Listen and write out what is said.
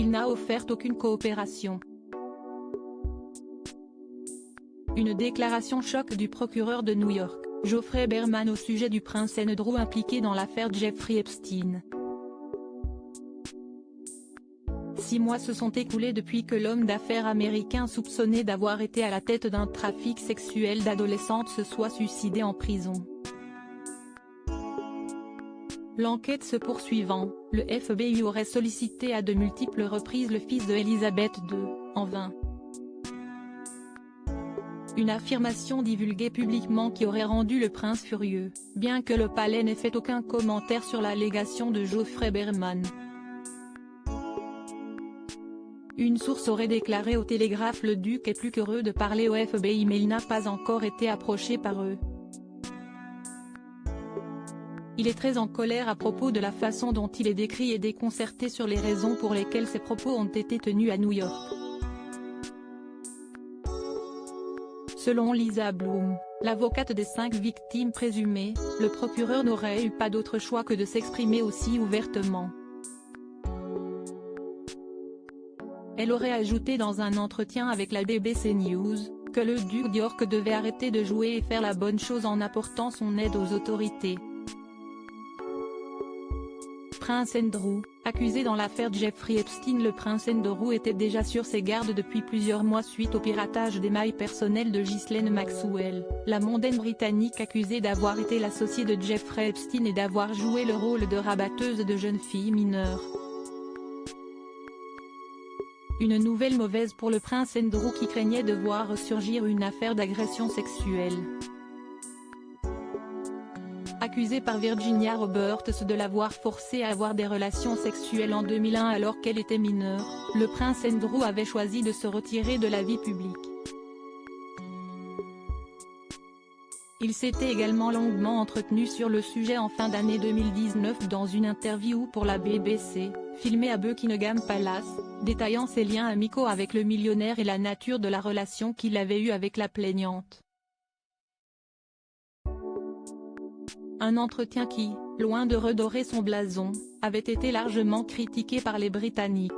il n'a offert aucune coopération. Une déclaration choc du procureur de New York, Geoffrey Berman au sujet du prince Andrew impliqué dans l'affaire Jeffrey Epstein. 6 mois se sont écoulés depuis que l'homme d'affaires américain soupçonné d'avoir été à la tête d'un trafic sexuel d'adolescentes se soit suicidé en prison. L'enquête se poursuivant, le FBI aurait sollicité à de multiples reprises le fils de Elizabeth II, en vain. Une affirmation divulguée publiquement qui aurait rendu le prince furieux, bien que le palais n'ait fait aucun commentaire sur l'allégation de Geoffrey Berman. Une source aurait déclaré au Télégraphe: le duc est plus qu'heureux de parler au FBI mais il n'a pas encore été approché par eux. Il est très en colère à propos de la façon dont il est décrit et déconcerté sur les raisons pour lesquelles ses propos ont été tenus à New York. Selon Lisa Bloom, l'avocate des 5 victimes présumées, le procureur n'aurait eu pas d'autre choix que de s'exprimer aussi ouvertement. Elle aurait ajouté dans un entretien avec la BBC News, que le duc d'York devait arrêter de jouer et faire la bonne chose en apportant son aide aux autorités. Prince Andrew, accusé dans l'affaire Jeffrey Epstein. Le prince Andrew était déjà sur ses gardes depuis plusieurs mois suite au piratage des mails personnelles de Ghislaine Maxwell, la mondaine britannique accusée d'avoir été l'associée de Jeffrey Epstein et d'avoir joué le rôle de rabatteuse de jeunes filles mineures. Une nouvelle mauvaise pour le prince Andrew qui craignait de voir ressurgir une affaire d'agression sexuelle. Accusé par Virginia Roberts de l'avoir forcée à avoir des relations sexuelles en 2001 alors qu'elle était mineure, le prince Andrew avait choisi de se retirer de la vie publique. Il s'était également longuement entretenu sur le sujet en fin d'année 2019 dans une interview pour la BBC, filmée à Buckingham Palace, détaillant ses liens amicaux avec le millionnaire et la nature de la relation qu'il avait eue avec la plaignante. Un entretien qui, loin de redorer son blason, avait été largement critiqué par les Britanniques.